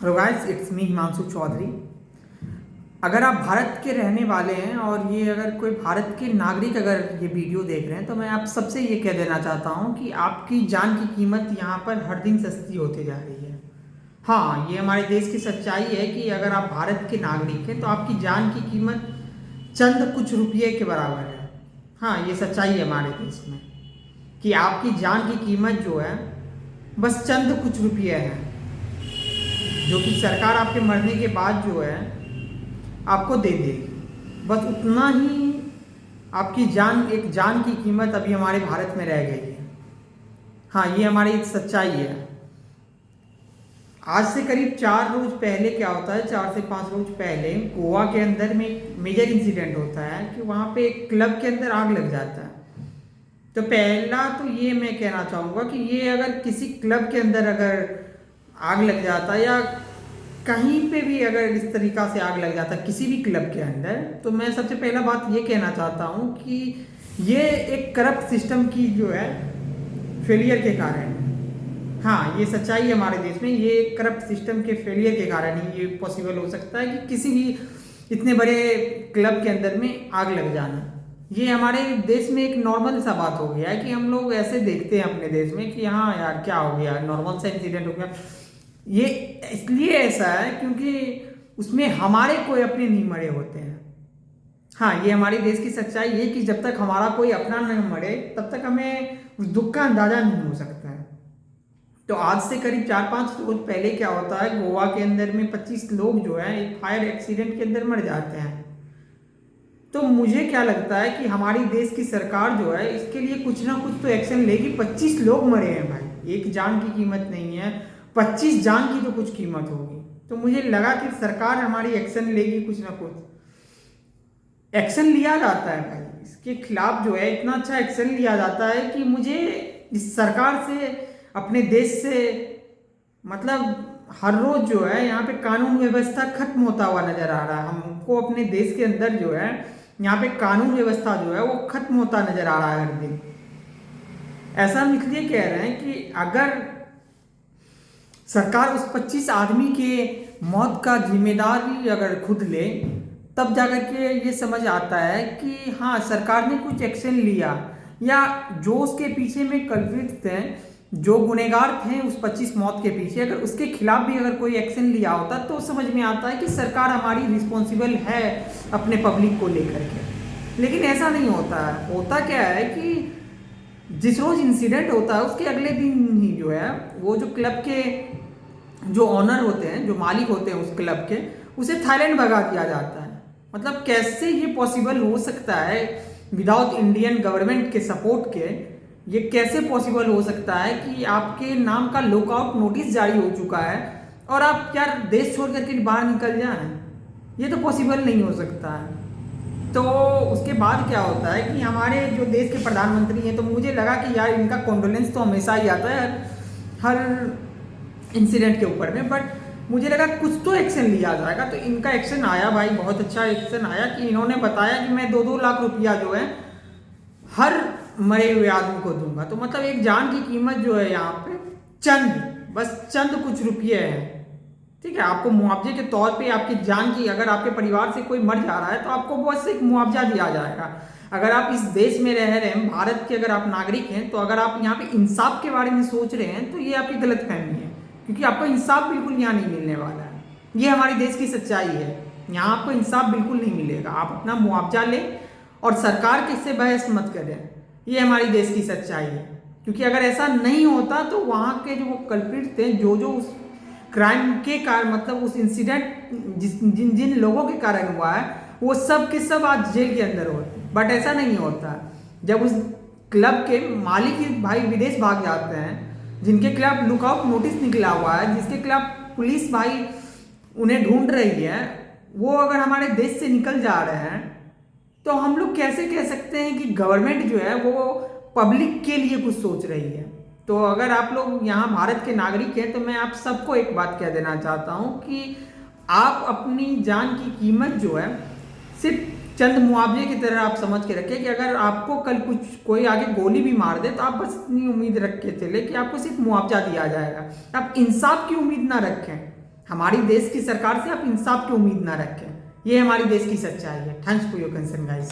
Hello guys, it's me Himanshu Chaudhary. अगर आप भारत के रहने वाले हैं और ये अगर कोई भारत के नागरिक अगर ये वीडियो देख रहे हैं तो मैं आप सबसे ये कह देना चाहता हूँ कि आपकी जान की कीमत यहाँ पर हर दिन सस्ती होती जा रही है। हाँ, ये हमारे देश की सच्चाई है कि अगर आप भारत के नागरिक हैं तो आपकी जान की कीमत चंद कुछ रुपये के बराबर है। हाँ, ये सच्चाई है हमारे देश में कि आपकी जान की कीमत जो है बस चंद कुछ रुपये है, जो कि सरकार आपके मरने के बाद जो है आपको दे देगी। बस उतना ही आपकी एक जान की कीमत अभी हमारे भारत में रह गई है। हाँ, ये हमारी एक सच्चाई है। आज से करीब 4 रोज पहले क्या होता है, 4 से 5 रोज पहले गोवा के अंदर में एक मेजर इंसिडेंट होता है कि वहाँ पे एक क्लब के अंदर आग लग जाता है। तो पहला तो ये मैं कहना चाहूँगा कि ये अगर किसी क्लब के अंदर अगर आग लग जाता या कहीं पे भी अगर इस तरीक़ा से आग लग जाता किसी भी क्लब के अंदर, तो मैं सबसे पहला बात ये कहना चाहता हूँ कि ये एक करप्ट सिस्टम की जो है फेलियर के कारण। हाँ, ये सच्चाई है हमारे देश में, ये एक करप्ट सिस्टम के फेलियर के कारण ही ये पॉसिबल हो सकता है कि किसी भी इतने बड़े क्लब के अंदर में आग लग जाना। ये हमारे देश में एक नॉर्मल सा बात हो गया है कि हम लोग ऐसे देखते हैं अपने देश में कि हाँ यार क्या हो गया, नॉर्मल सा इंसिडेंट हो गया। ये इसलिए ऐसा है क्योंकि उसमें हमारे कोई अपने नहीं मरे होते हैं। हाँ, ये हमारे देश की सच्चाई है कि जब तक हमारा कोई अपना नहीं मरे तब तक हमें उस दुख का अंदाजा नहीं हो सकता है। तो आज से करीब 4-5 रोज पहले क्या होता है, गोवा के अंदर में 25 लोग जो है एक फायर एक्सीडेंट के अंदर मर जाते हैं। तो मुझे क्या लगता है कि हमारी देश की सरकार जो है इसके लिए कुछ ना कुछ तो एक्शन लेगी। 25 लोग मरे हैं भाई, एक जान की कीमत नहीं है, 25 जान की तो कुछ कीमत होगी। तो मुझे लगा कि सरकार हमारी एक्शन लेगी, कुछ ना कुछ एक्शन लिया जाता है भाई इसके खिलाफ जो है, इतना अच्छा एक्शन लिया जाता है कि मुझे इस सरकार से, अपने देश से मतलब हर रोज जो है यहाँ पे कानून व्यवस्था खत्म होता हुआ नजर आ रहा है। हमको अपने देश के अंदर जो है यहाँ पे कानून व्यवस्था जो है वो खत्म होता नजर आ रहा है हर दिन। ऐसा हम इसलिए कह रहे हैं कि अगर सरकार उस 25 आदमी के मौत का जिम्मेदारी अगर खुद ले तब जाकर के ये समझ आता है कि हाँ सरकार ने कुछ एक्शन लिया, या जो उसके पीछे में कल्प्रिट थे, जो गुनहगार थे उस 25 मौत के पीछे, अगर उसके खिलाफ भी अगर कोई एक्शन लिया होता तो समझ में आता है कि सरकार हमारी रिस्पॉन्सिबल है अपने पब्लिक को लेकर के। लेकिन ऐसा नहीं होता है। होता क्या है कि जिस रोज इंसिडेंट होता है उसके अगले दिन ही जो है वो जो क्लब के जो ऑनर होते हैं, जो मालिक होते हैं उस क्लब के, उसे थाईलैंड भगा दिया जाता है। मतलब कैसे ये पॉसिबल हो सकता है विदाउट इंडियन गवर्नमेंट के सपोर्ट के? ये कैसे पॉसिबल हो सकता है कि आपके नाम का लुकआउट नोटिस जारी हो चुका है और आप क्या देश छोड़ करके बाहर निकल जाएं? ये तो पॉसिबल नहीं हो सकता है। तो उसके बाद क्या होता है कि हमारे जो देश के प्रधानमंत्री हैं, तो मुझे लगा कि यार इनका कॉन्डोलेंस तो हमेशा ही आता है हर इंसिडेंट के ऊपर में, बट मुझे लगा कुछ तो एक्शन लिया जाएगा। तो इनका एक्शन आया भाई, बहुत अच्छा एक्शन आया कि इन्होंने बताया कि मैं 2-2 लाख रुपया जो है हर मरे हुए आदमी को दूंगा। तो मतलब एक जान की कीमत जो है यहाँ पे बस चंद कुछ रुपये है। ठीक है, आपको मुआवजे के तौर पे आपकी जान की, अगर आपके परिवार से कोई मर जा रहा है तो आपको बस एक मुआवजा दिया जाएगा। अगर आप इस देश में रह रहे हैं, भारत के अगर आप नागरिक हैं, तो अगर आप यहाँ पे इंसाफ के बारे में सोच रहे हैं तो ये आपकी गलतफहमी है, क्योंकि आपको इंसाफ बिल्कुल यहाँ नहीं मिलने वाला है। ये हमारे देश की सच्चाई है, यहाँ आपको इंसाफ बिल्कुल नहीं मिलेगा। आप अपना मुआवजा लें और सरकार के से बहस मत करें, ये हमारी देश की सच्चाई है। क्योंकि अगर ऐसा नहीं होता तो वहाँ के जो कल्प्रिट थे, जो उस क्राइम के कारण, मतलब उस इंसिडेंट जिन जिन लोगों के कारण हुआ है, वो सब के सब आज जेल के अंदर होते। बट ऐसा नहीं होता। जब उस क्लब के मालिक ही भाई विदेश भाग जाते हैं, जिनके खिलाफ लुकआउट नोटिस निकला हुआ है, जिसके खिलाफ पुलिस भाई उन्हें ढूंढ रही है, वो अगर हमारे देश से निकल जा रहे हैं, तो हम लोग कैसे कह सकते हैं कि गवर्नमेंट जो है वो पब्लिक के लिए कुछ सोच रही है? तो अगर आप लोग यहाँ भारत के नागरिक हैं तो मैं आप सबको एक बात कह देना चाहता हूँ कि आप अपनी जान की कीमत जो है सिर्फ चंद मुआवजे की तरह आप समझ के रखें कि अगर आपको कल कुछ कोई आगे गोली भी मार दे तो आप बस इतनी उम्मीद रख के चले कि आपको सिर्फ मुआवजा दिया जाएगा। आप इंसाफ की उम्मीद ना रखें। हमारी देश की सरकार से आप इंसाफ की उम्मीद ना रखें। ये हमारी देश की सच्चाई है। Thanks for your concern guys.